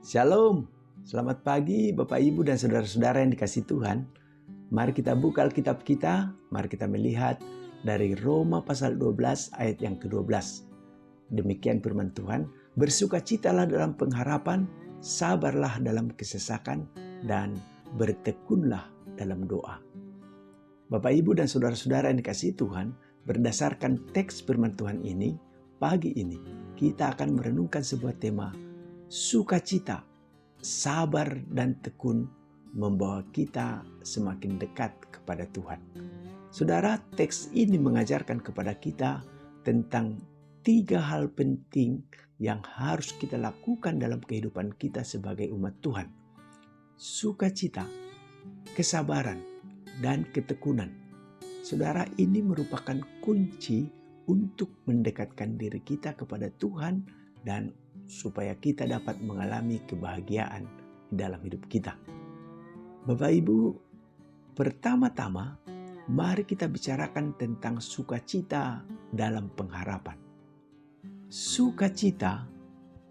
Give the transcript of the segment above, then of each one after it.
Shalom, selamat pagi Bapak Ibu dan saudara-saudara yang dikasihi Tuhan. Mari kita buka Alkitab kita, mari kita melihat dari Roma pasal 12 ayat yang ke-12. Demikian firman Tuhan, bersukacitalah dalam pengharapan, sabarlah dalam kesesakan, dan bertekunlah dalam doa. Bapak Ibu dan saudara-saudara yang dikasihi Tuhan, berdasarkan teks firman Tuhan ini, pagi ini kita akan merenungkan sebuah tema, sukacita, sabar dan tekun membawa kita semakin dekat kepada Tuhan. Saudara, teks ini mengajarkan kepada kita tentang 3 hal penting yang harus kita lakukan dalam kehidupan kita sebagai umat Tuhan. Sukacita, kesabaran, dan ketekunan. Saudara, ini merupakan kunci untuk mendekatkan diri kita kepada Tuhan dan supaya kita dapat mengalami kebahagiaan di dalam hidup kita. Bapak Ibu, pertama-tama mari kita bicarakan tentang sukacita dalam pengharapan. Sukacita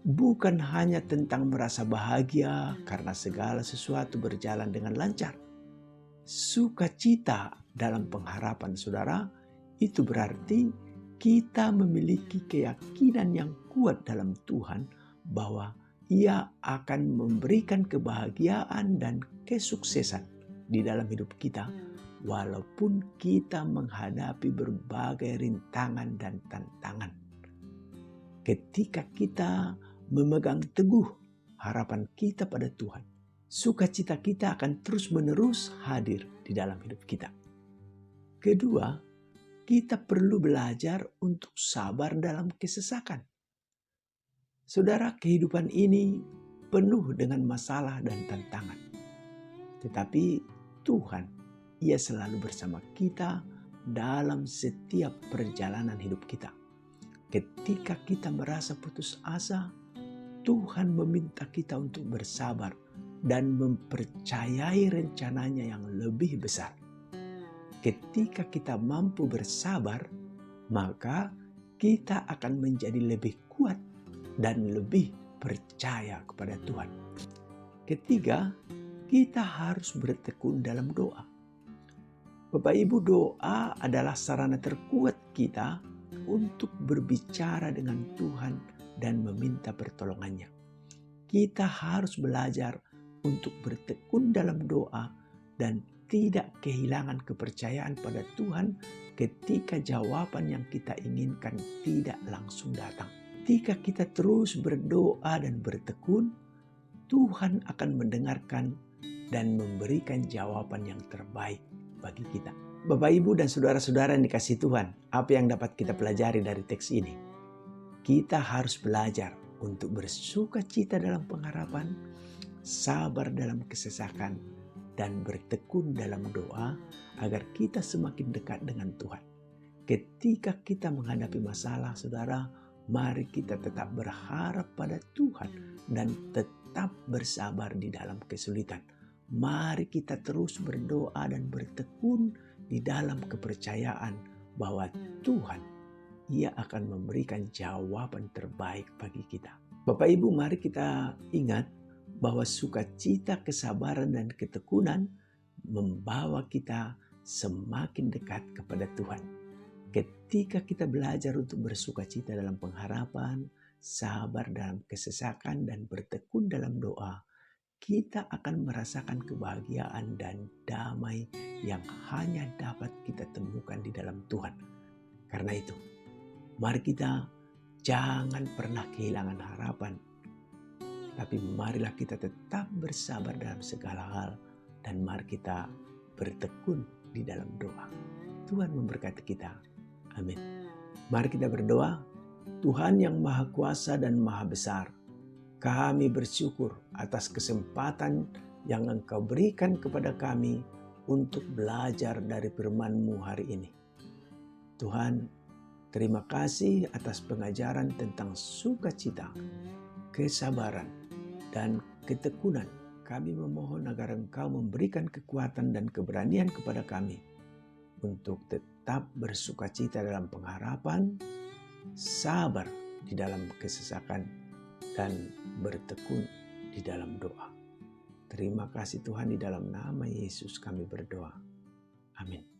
bukan hanya tentang merasa bahagia karena segala sesuatu berjalan dengan lancar. Sukacita dalam pengharapan saudara, itu berarti kita memiliki keyakinan yang kuat dalam Tuhan bahwa Ia akan memberikan kebahagiaan dan kesuksesan di dalam hidup kita walaupun kita menghadapi berbagai rintangan dan tantangan. Ketika kita memegang teguh harapan kita pada Tuhan, sukacita kita akan terus-menerus hadir di dalam hidup kita. Kedua, kita perlu belajar untuk sabar dalam kesesakan. Saudara, kehidupan ini penuh dengan masalah dan tantangan. Tetapi Tuhan, Ia selalu bersama kita dalam setiap perjalanan hidup kita. Ketika kita merasa putus asa, Tuhan meminta kita untuk bersabar dan mempercayai rencananya yang lebih besar. Ketika kita mampu bersabar, maka kita akan menjadi lebih kuat dan lebih percaya kepada Tuhan. Ketiga, kita harus bertekun dalam doa. Bapak Ibu, doa adalah sarana terkuat kita untuk berbicara dengan Tuhan dan meminta pertolongannya. Kita harus belajar untuk bertekun dalam doa dan tidak kehilangan kepercayaan pada Tuhan ketika jawaban yang kita inginkan tidak langsung datang. Ketika kita terus berdoa dan bertekun, Tuhan akan mendengarkan dan memberikan jawaban yang terbaik bagi kita. Bapak, Ibu, dan saudara-saudara yang dikasihi Tuhan, apa yang dapat kita pelajari dari teks ini? Kita harus belajar untuk bersukacita dalam pengharapan, sabar dalam kesesakan, dan bertekun dalam doa agar kita semakin dekat dengan Tuhan. Ketika kita menghadapi masalah, saudara, mari kita tetap berharap pada Tuhan dan tetap bersabar di dalam kesulitan. Mari kita terus berdoa dan bertekun di dalam kepercayaan bahwa Tuhan, Ia akan memberikan jawaban terbaik bagi kita. Bapak Ibu, mari kita ingat bahwa sukacita, kesabaran, dan ketekunan membawa kita semakin dekat kepada Tuhan. Ketika kita belajar untuk bersukacita dalam pengharapan, sabar dalam kesesakan, dan bertekun dalam doa, kita akan merasakan kebahagiaan dan damai yang hanya dapat kita temukan di dalam Tuhan. Karena itu, mari kita jangan pernah kehilangan harapan. Tapi marilah kita tetap bersabar dalam segala hal dan mari kita bertekun di dalam doa. Tuhan memberkati kita. Amin. Mari kita berdoa. Tuhan yang Maha Kuasa dan Maha Besar, kami bersyukur atas kesempatan yang Engkau berikan kepada kami untuk belajar dari firman-Mu hari ini. Tuhan, terima kasih atas pengajaran tentang sukacita, kesabaran, dan ketekunan. Kami memohon agar Engkau memberikan kekuatan dan keberanian kepada kami untuk tetap bersukacita dalam pengharapan, sabar di dalam kesesakan, dan bertekun di dalam doa. Terima kasih Tuhan, di dalam nama Yesus kami berdoa. Amin.